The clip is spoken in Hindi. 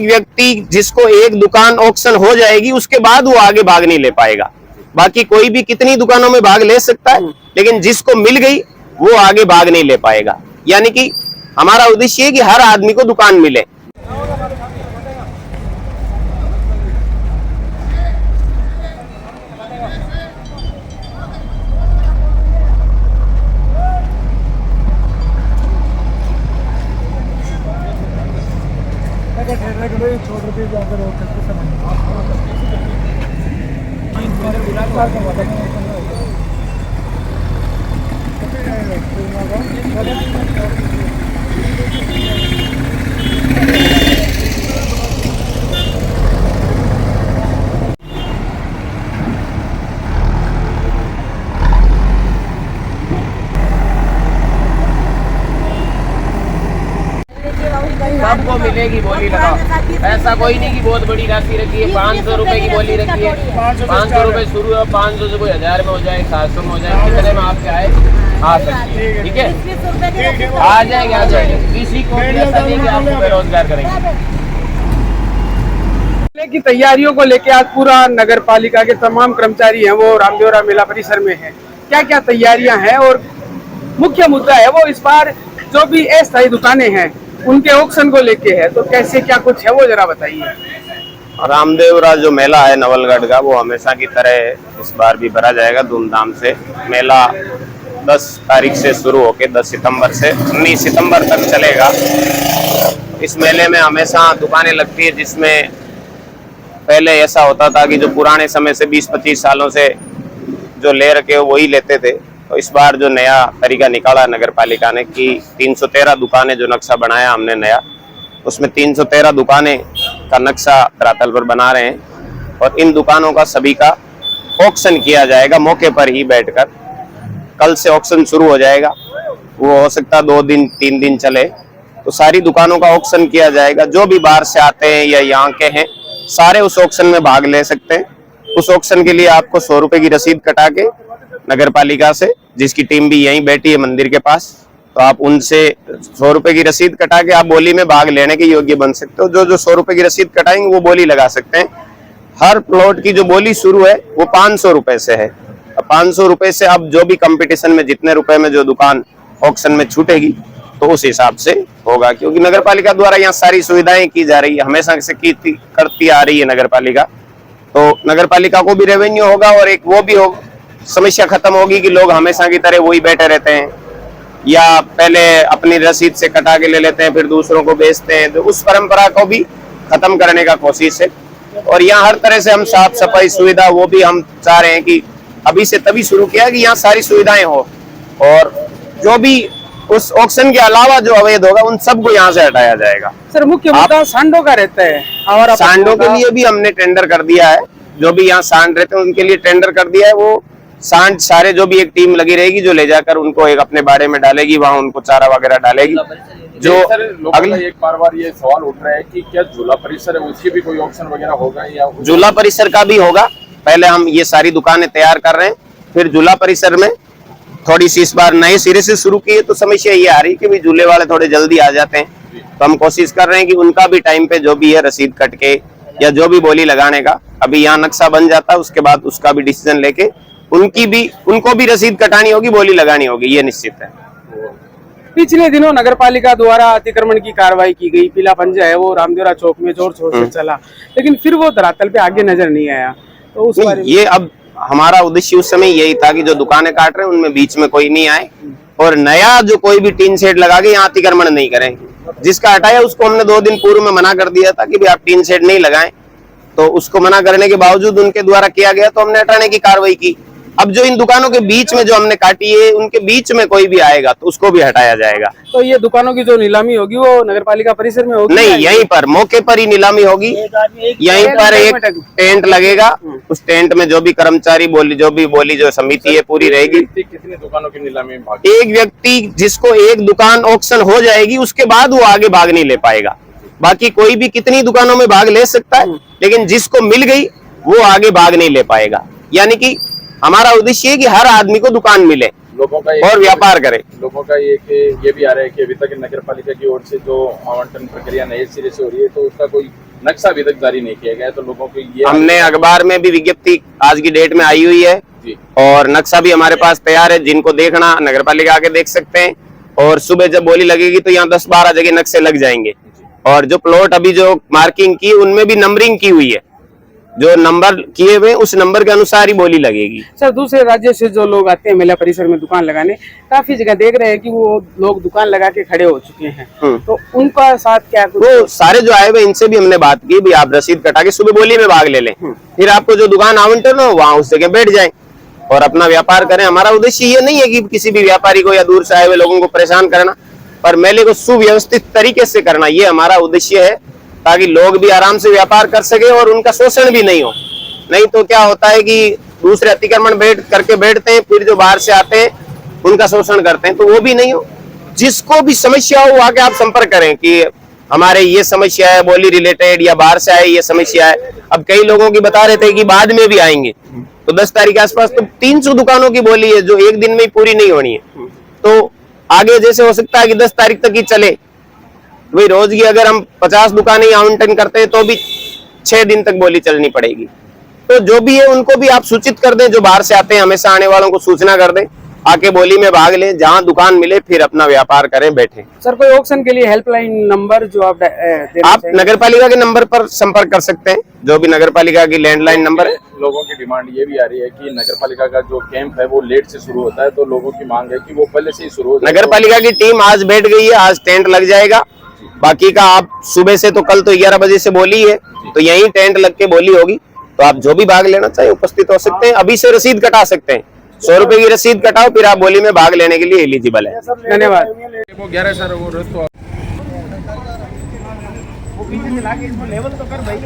एक व्यक्ति जिसको एक दुकान ऑक्शन हो जाएगी उसके बाद वो आगे भाग नहीं ले पाएगा। बाकी कोई भी कितनी दुकानों में भाग ले सकता है, लेकिन जिसको मिल गई वो आगे भाग नहीं ले पाएगा। यानी कि हमारा उद्देश्य है कि हर आदमी को दुकान मिले। सबको मिलेगी बोली लगाओ, ऐसा कोई नहीं कि बहुत बड़ी राशि रखी है। 500 रुपए की बोली रखी है, 500 रुपए शुरू है, 500 से कोई 1000 में हो जाए, 700 में हो जाए, कितने में आपके आए आ सकती है। ठीक है, आ जाएंगे आ जाएंगे, किसी को भी ऐसा नहीं कि आपको बेरोजगार करेंगे। की तैयारियों को लेकर आज पूरा नगर पालिका के तमाम कर्मचारी हैं वो रामदेवरा मेला परिसर में है। क्या क्या तैयारियां हैं और मुख्य मुद्दा है वो इस बार जो भी अस्थायी दुकानें हैं उनके ऑक्शन को लेके है, तो कैसे क्या कुछ है वो जरा बताइए। रामदेवरा जो मेला है नवलगढ़ का, वो हमेशा की तरह इस बार भी भरा जाएगा धूमधाम से। मेला 10 तारीख से शुरू होकर 10 सितंबर से 19 सितंबर तक चलेगा। इस मेले में हमेशा दुकानें लगती है, जिसमें पहले ऐसा होता था कि जो पुराने समय से 20-25 सालों से जो ले रखे वही लेते थे। तो इस बार जो नया तरीका निकाला नगर पालिका ने कि 313 दुकानें जो नक्शा बनाया हमने नया, उसमें 313 दुकानें का नक्शा धरातल पर बना रहे हैं और इन दुकानों का सभी का ऑक्शन किया जाएगा मौके पर ही बैठकर। कल से ऑक्शन शुरू हो जाएगा, वो हो सकता है 2 दिन 3 दिन चले। तो सारी दुकानों का ऑक्शन किया जाएगा। जो भी बाहर से आते हैं या यहाँ के हैं सारे उस ऑक्शन में भाग ले सकते हैं। उस ऑक्शन के लिए आपको 100 रुपए की रसीद कटा के नगर पालिका से, जिसकी टीम भी यहीं बैठी है मंदिर के पास, तो आप उनसे 100 रुपए की रसीद कटा के आप बोली में भाग लेने के योग्य बन सकते हो। जो 100 रुपए की रसीद कटाएंगे वो बोली लगा सकते हैं। हर प्लॉट की जो बोली शुरू है वो 500 रुपए से है। 500 रुपए से अब जो भी कंपटीशन में जितने रुपए में जो दुकान ऑक्शन में छूटेगी तो उस हिसाब से होगा, क्योंकि नगर पालिका द्वारा यहाँ सारी सुविधाएं की जा रही है, हमेशा से करती आ रही है नगर पालिका। तो नगर पालिका को भी रेवेन्यू होगा और एक वो भी होगा, समस्या खत्म होगी कि लोग हमेशा की तरह वही बैठे रहते हैं या पहले अपनी रसीद से कटा के ले लेते हैं फिर दूसरों को बेचते हैं। तो उस परंपरा को भी खत्म करने का कोशिश है। और यहाँ हर तरह से हम साफ सफाई सुविधा वो भी हम चाह रहे हैं कि अभी से तभी शुरू किया कि यहाँ सारी सुविधाएं हो, और जो भी उस ऑक्शन के अलावा जो अवैध होगा उन सबको यहाँ से हटाया जाएगा। सर मुख्य मुद्दा सांडों का रहता है, और सांडों के लिए भी हमने टेंडर कर दिया है। जो भी यहाँ सांड रहते हैं उनके लिए टेंडर कर दिया है। वो सांड सारे जो भी एक टीम लगी रहेगी जो ले जाकर उनको एक अपने बाड़े में डालेगी, वहाँ उनको चारा वगैरह डालेगी। जो अगले एक बार ये सवाल उठ रहा है कि क्या झूला परिसर है उसकी भी कोई ऑक्शन वगैरह होगा या झूला परिसर का भी होगा। पहले हम ये सारी दुकानें तैयार कर रहे हैं, फिर झूला परिसर में थोड़ी सी इस बार नए सिरे से शुरू की है। तो समस्या ये आ रही है कि भी झूले वाले थोड़े जल्दी आ जाते हैं, तो हम कोशिश कर रहे हैं कि उनका भी टाइम पे जो भी है रसीद कट के या जो भी बोली लगाने का अभी यहाँ नक्शा बन जाता है, उसके बाद उसका भी डिसीजन लेके उनको भी रसीद कटानी होगी, बोली लगानी होगी, ये निश्चित है। पिछले दिनों नगर पालिका द्वारा अतिक्रमण की कार्रवाई की गई, पीला पंजा है वो रामदेवरा चौक में जोर शोर से चला, लेकिन फिर वो धरातल पे आगे नजर नहीं आया। तो उस बारे में ये अब हमारा उद्देश्य उस समय यही था कि जो दुकानें काट रहे हैं उनमें बीच में कोई नहीं आए और नया जो कोई भी टीन शेड लगा के यहाँ अतिक्रमण नहीं करें। जिसका हटाया उसको हमने 2 दिन पूर्व में मना कर दिया था कि भाई आप टीन शेड नहीं लगाएं, तो उसको मना करने के बावजूद उनके द्वारा किया गया, तो हमने हटाने की कार्रवाई की। अब जो इन दुकानों के बीच में जो हमने काटी है उनके बीच में कोई भी आएगा तो उसको भी हटाया जाएगा। तो ये दुकानों की जो नीलामी होगी वो नगर पालिका परिसर में होगी? नहीं, यहीं पर मौके पर ही नीलामी होगी। यहीं पर एक टेंट लगेगा, उस टेंट में जो भी कर्मचारी जो समिति है पूरी रहेगी। कितनी दुकानों की नीलामी में भाग? एक व्यक्ति जिसको एक दुकान ऑक्शन हो जाएगी उसके बाद वो आगे भाग नहीं ले पाएगा। बाकी कोई भी कितनी दुकानों में भाग ले सकता है, लेकिन जिसको मिल गई वो आगे भाग नहीं ले पाएगा। यानी कि हमारा उद्देश्य है कि हर आदमी को दुकान मिले लोगों का और व्यापार करे। लोगों का ये भी आ रहा है कि अभी तक नगर पालिका की ओर से जो आवंटन प्रक्रिया नए सिरे से हो रही है, तो उसका कोई नक्शा अभी तक जारी नहीं किया गया है, तो लोगों को ये हमने अखबार में भी विज्ञप्ति आज की डेट में आई हुई है जी और नक्शा भी हमारे पास तैयार है। जिनको देखना नगर पालिका आके देख सकते हैं। और सुबह जब बोली लगेगी तो यहाँ 10-12 जगह नक्शे लग जाएंगे। और जो प्लॉट अभी जो मार्किंग की उनमें भी नंबरिंग की हुई है, जो नंबर किए हुए उस नंबर के अनुसार ही बोली लगेगी। सर, दूसरे राज्यों से जो लोग आते हैं मेला परिसर में दुकान लगाने, काफी जगह देख रहे हैं कि वो लोग दुकान लगा के खड़े हो चुके हैं, तो उनका साथ क्या कुछ? वो सारे जो आए हुए इनसे भी हमने बात की, भी आप रसीद कटा के सुबह बोली में भाग ले लें, फिर आपको जो दुकान आवंटन हो वहां उस जगह बैठ जाएं और अपना व्यापार करें। हमारा उद्देश्य ये नहीं है कि किसी भी व्यापारी को या दूर से आए हुए लोगों को परेशान करना, पर मेले को सुव्यवस्थित तरीके से करना, ये हमारा उद्देश्य है, ताकि लोग भी आराम से व्यापार कर सके और उनका शोषण भी नहीं हो। नहीं तो क्या होता है कि दूसरे अतिक्रमण बैठते हैं, फिर जो बाहर से आते हैं उनका शोषण करते हैं, तो वो भी नहीं हो। जिसको भी समस्या हो आके आप संपर्क करें कि हमारे ये समस्या है बोली रिलेटेड या बाहर से आए ये समस्या है। अब कई लोगों की बता रहे थे कि बाद में भी आएंगे, तो 10 तारीख के आसपास तो 300 दुकानों की बोली है जो एक दिन में ही पूरी नहीं होनी है। तो आगे जैसे हो सकता है कि 10 तारीख तक ही चले, वही रोज की अगर हम 50 दुकानें आवंटन करते हैं तो भी 6 दिन तक बोली चलनी पड़ेगी। तो जो भी है उनको भी आप सूचित कर दें, जो बाहर से आते हैं हमेशा आने वालों को सूचना कर दें, आके बोली में भाग लें, जहां दुकान मिले फिर अपना व्यापार करें, बैठें। सर, कोई ऑक्शन के लिए हेल्पलाइन नंबर जो आप देना आप चाहेंगे? नगर पालिका के नंबर पर संपर्क कर सकते हैं, जो भी नगर पालिका की लैंडलाइन नंबर है। लोगों की डिमांड ये भी आ रही है कि नगर पालिका का जो कैंप है वो लेट से शुरू होता है, तो लोगों की मांग है कि वो पहले से ही शुरू हो जाए। नगर पालिका की टीम आज बैठ गई है, आज टेंट लग जाएगा। बाकी का आप सुबह से तो कल तो 11 बजे से बोली है, तो यही टेंट लग के बोली होगी, तो आप जो भी भाग लेना चाहिए उपस्थित हो सकते हैं। अभी से रसीद कटा सकते हैं, 100 रुपए की रसीद कटाओ, फिर आप बोली में भाग लेने के लिए एलिजिबल है। धन्यवाद। वो 11 सर वो रस्तो लेवल तो कर भाई।